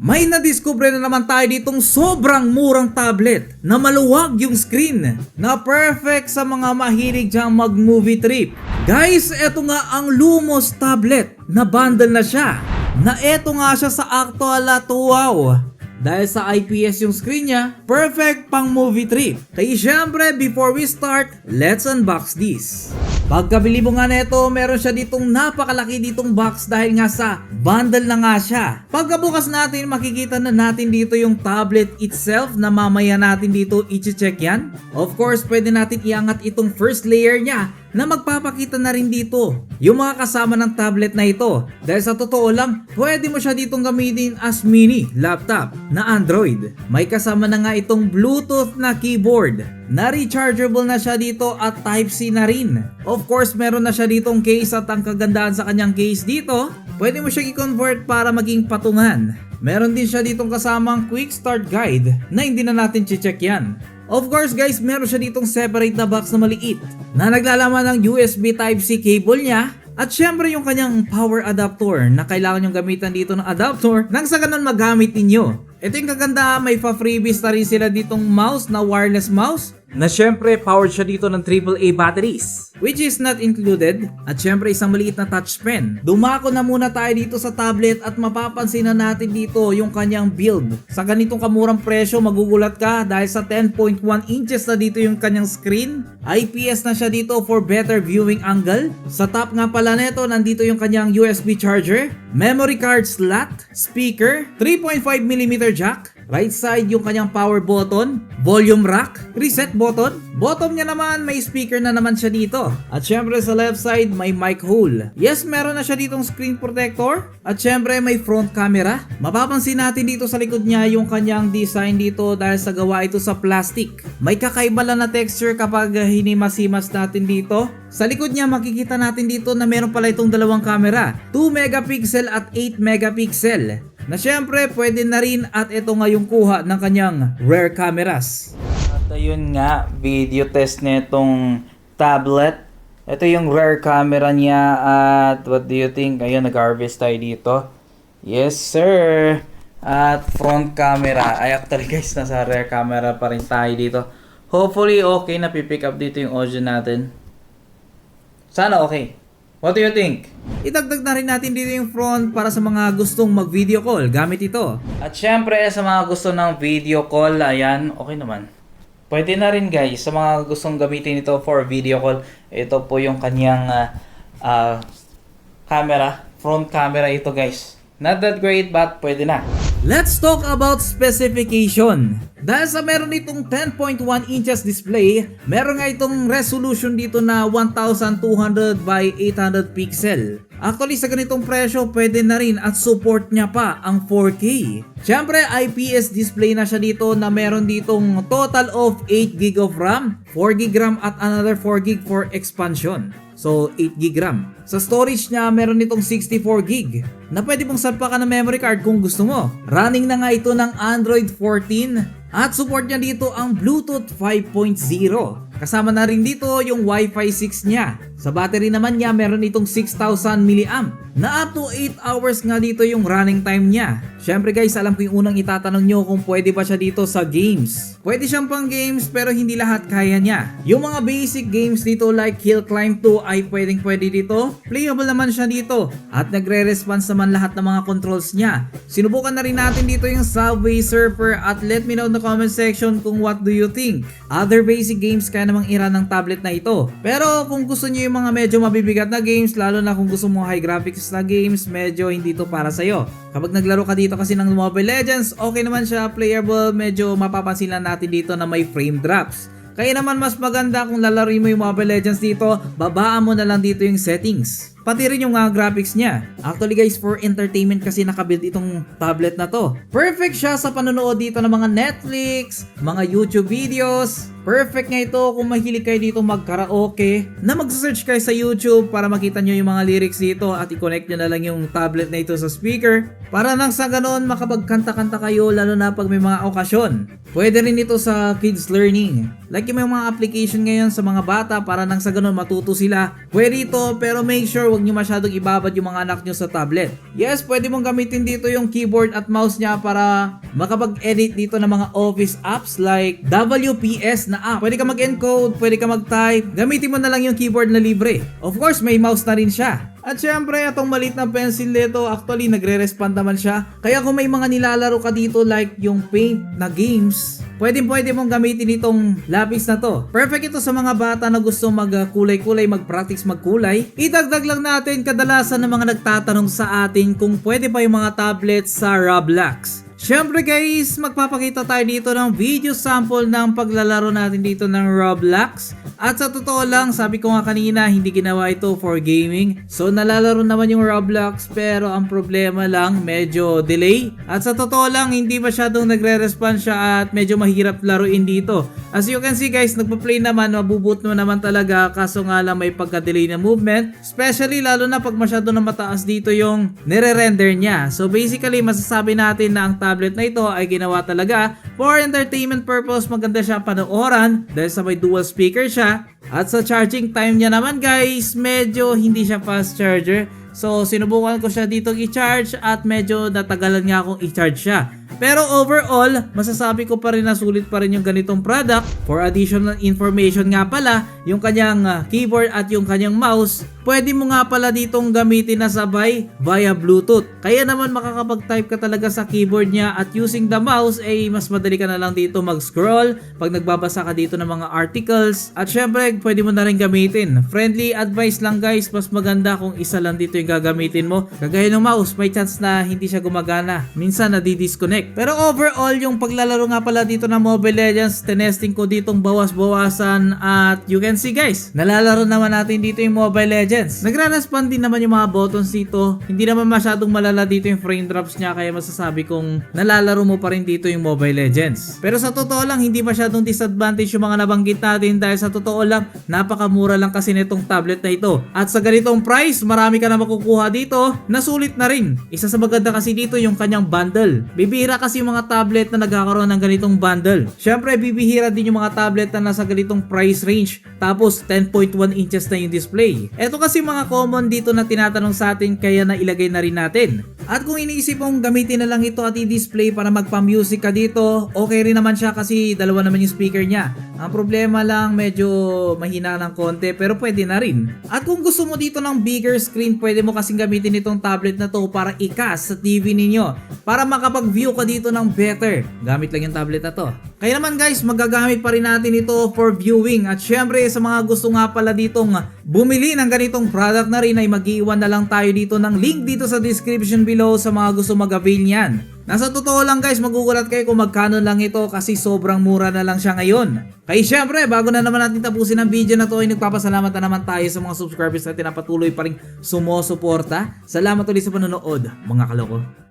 May nadiskubre na naman tayo ditong sobrang murang tablet na maluwag yung screen na perfect sa mga mahilig dyang mag-movie trip. Guys, eto nga ang Lumos tablet na bundle na siya. Na eto nga siya sa actual at wow. Dahil sa IPS yung screen niya, perfect pang movie trip. Kaya syempre, before we start, let's unbox this. Pagkabili mo nga neto, meron siya ditong napakalaki ditong box dahil nga sa bundle na nga siya. Pagkabukas natin, makikita na natin dito yung tablet itself na mamaya natin dito i-check yan. Of course, pwede natin iangat itong first layer niya na magpapakita na rin dito yung mga kasama ng tablet na ito. Dahil sa totoo lang, pwede mo siya ditong gamitin as mini laptop na Android. May kasama na nga itong Bluetooth na keyboard na rechargeable na siya dito at Type-C na rin. Of course, meron na siya ditong case at ang kagandahan sa kanyang case dito, pwede mo siya i-convert para maging patungan. Meron din siya ditong kasamang quick start guide na hindi na natin check yan. Of course guys, meron siya ditong separate na box na maliit na naglalaman ng USB Type-C cable niya at syempre yung kanyang power adapter na kailangan yung gamitan dito ng adapter nang sa ganun magamit ninyo. Ito yung kaganda, may pa-freebies na rin sila ditong mouse na wireless mouse na syempre powered siya dito ng AAA batteries which is not included at syempre isang maliit na touch pen. Dumako na muna tayo dito sa tablet at mapapansin na natin dito yung kanyang build. Sa ganitong kamurang presyo magugulat ka dahil sa 10.1 inches na dito yung kanyang screen. IPS na siya dito for better viewing angle. Sa top nga pala neto nandito yung kanyang USB charger, memory card slot, speaker, 3.5mm jack, right side yung kanyang power button, volume rack, reset button, bottom niya naman may speaker na naman siya dito. At syempre sa left side may mic hole. Yes, meron na siya ditong screen protector at syempre may front camera. Mapapansin natin dito sa likod niya yung kanyang design dito dahil sa gawa ito sa plastic. May kakaiba lang na texture kapag hinimas-himas natin dito. Sa likod niya makikita natin dito na meron pala itong dalawang camera, 2 megapixel at 8 megapixel. Na syempre pwede na rin at ito nga yung kuha ng kanyang rear cameras. At ayun nga, video test nitong tablet. Ito yung rear camera niya at what do you think? Ayun, nag-harvest tayo dito. Yes sir! At front camera. Ay actually guys, nasa rear camera pa rin tayo dito. Hopefully okay na pipick up dito yung audio natin. Sana okay. What do you think? Idagdag na rin natin dito yung front para sa mga gustong mag-video call gamit ito. At syempre sa mga gusto ng video call, ayan, okay naman. Pwede na rin guys, sa mga gustong gamitin ito for video call, ito po yung kanyang camera, front camera ito guys. Not that great but pwede na. Let's talk about specification. Dahil sa meron itong 10.1 inches display, meron nga itong resolution dito na 1200 by 800 pixel. Actually sa ganitong presyo pwede na rin at support niya pa ang 4K. Siyempre IPS display na siya dito na meron ditong total of 8GB of RAM, 4GB RAM at another 4GB for expansion. So 8GB RAM. Sa storage niya meron itong 64GB na pwede mong salpakan ng memory card kung gusto mo. Running na nga ito ng Android 14 at support niya dito ang Bluetooth 5.0. Kasama na rin dito yung Wi-Fi 6 niya. Sa battery naman niya meron itong 6,000 mAh na up to 8 hours nga dito yung running time niya. Syempre guys, alam ko yung unang itatanong nyo kung pwede ba siya dito sa games. Pwede siyang pang games pero hindi lahat kaya niya. Yung mga basic games dito like Hill Climb 2 ay pwede dito. Playable naman siya dito at nagre-response naman lahat ng mga controls niya. Sinubukan na rin natin dito yung Subway Surfer at let me know in the comment section kung what do you think. Other basic games kaya namang ira ng tablet na ito. Pero kung gusto niyo yung mga medyo mabibigat na games, lalo na kung gusto mo high graphics na games, medyo hindi to para sa'yo. Kapag naglaro ka dito kasi ng Mobile Legends, okay naman siya, playable, medyo mapapansin lang natin dito na may frame drops. Kaya naman mas maganda kung lalaroin mo yung Mobile Legends dito, babaan mo na lang dito yung settings. Pati rin yung graphics niya. Actually guys, for entertainment kasi nakabuild itong tablet na to. Perfect siya sa panonood dito ng mga Netflix, mga YouTube videos. Perfect nga ito kung mahilig kayo dito mag-karaoke, na mag-search kayo sa YouTube para makita nyo yung mga lyrics dito at i-connect nyo na lang yung tablet na ito sa speaker para nang sa ganon makapagkanta-kanta kayo lalo na pag may mga okasyon. Pwede rin ito sa kids learning. Like yung mga application ngayon sa mga bata para nang sa ganon matuto sila. Pwede ito pero make sure huwag nyo masyadong ibabad yung mga anak nyo sa tablet. Yes, pwede mong gamitin dito yung keyboard at mouse niya para makapag-edit dito ng mga office apps like WPS na app. Pwede ka mag-encode, pwede ka mag-type. Gamitin mo na lang yung keyboard na libre. Of course, may mouse na rin siya. At syempre, itong maliit na pencil nito, actually nagre-respond naman siya. Kaya kung may mga nilalaro ka dito like yung paint na games, pwede mong gamitin itong lapis na to. Perfect ito sa mga bata na gusto magkulay-kulay, mag-practice magkulay. Idagdag lang natin kadalasan ng mga nagtatanong sa atin kung pwede pa yung mga tablets sa Roblox. Syempre guys, magpapakita tayo dito ng video sample ng paglalaro natin dito ng Roblox. At sa totoo lang, sabi ko nga kanina, hindi ginawa ito for gaming. So nalalaro naman yung Roblox pero ang problema lang, medyo delay. At sa totoo lang, hindi masyadong nagre-respond siya at medyo mahirap laruin dito. As you can see guys, nagpa-play naman, mabuboot mo naman talaga kaso nga lang may pagka-delay na movement. Especially lalo na pag masyado na mataas dito yung nire-render niya. So basically, masasabi natin na ang tablet na ito ay ginawa talaga for entertainment purpose. Maganda siya panooran dahil sa may dual speaker siya. At sa charging time niya naman guys, medyo hindi siya fast charger. So sinubukan ko siya dito i-charge at medyo natagalan nga akong i-charge siya. Pero overall, masasabi ko pa rin na sulit pa rin yung ganitong product. For additional information nga pala, yung kanyang keyboard at yung kanyang mouse, pwede mo nga pala ditong gamitin na sabay via Bluetooth. Kaya naman makakapag-type ka talaga sa keyboard niya at using the mouse ay mas madali ka na lang dito mag-scroll pag nagbabasa ka dito ng mga articles. At syempre, pwede mo na rin gamitin. Friendly advice lang guys, mas maganda kung isa lang dito yung gagamitin mo. Kagaya ng mouse, may chance na hindi siya gumagana. Minsan nadi-disconnect. Pero overall, yung paglalaro nga pala dito ng Mobile Legends, tinesting ko ditong bawas-bawasan at you can see guys, nalalaro naman natin dito yung Mobile Legends. Nagre-respond din naman yung mga buttons dito. Hindi naman masyadong malala dito yung frame drops niya kaya masasabi kong nalalaro mo pa rin dito yung Mobile Legends. Pero sa totoo lang, hindi masyadong disadvantage yung mga nabanggit natin dahil sa totoo lang, napakamura lang kasi nitong tablet na ito. At sa ganitong price, marami ka na makukuha dito na sulit na rin. Isa sa maganda kasi dito yung kanyang bundle. Bibira kasi yung mga tablet na nagkakaroon ng ganitong bundle. Syempre, bibihira din yung mga tablet na nasa ganitong price range. Tapos, 10.1 inches na yung display. Ito kasi mga common dito na tinatanong sa atin kaya na ilagay na rin natin. At kung iniisip mong gamitin na lang ito at i-display para magpa-music ka dito, okay rin naman siya kasi dalawa naman yung speaker niya. Ang problema lang, medyo mahina ng konti pero pwede na rin. At kung gusto mo dito ng bigger screen, pwede mo kasing gamitin itong tablet na to para i-cast sa TV ninyo. Para makapag-view ka dito ng better. Gamit lang yung tablet na to. Kaya naman guys, magagamit pa rin natin ito for viewing. At syempre sa mga gusto nga pala ditong bumili ng ganitong product na rin ay mag-iwan na lang tayo dito ng link dito sa description below sa mga gusto mag-avail niyan. Nasa totoo lang guys, magugulat kayo kung magkano lang ito kasi sobrang mura na lang siya ngayon. Kaya syempre, bago na naman natin tapusin ang video na to ay nagpapasalamat na naman tayo sa mga subscribers natin na patuloy pa rin sumusuporta. Salamat ulit sa panonood, mga kaloko.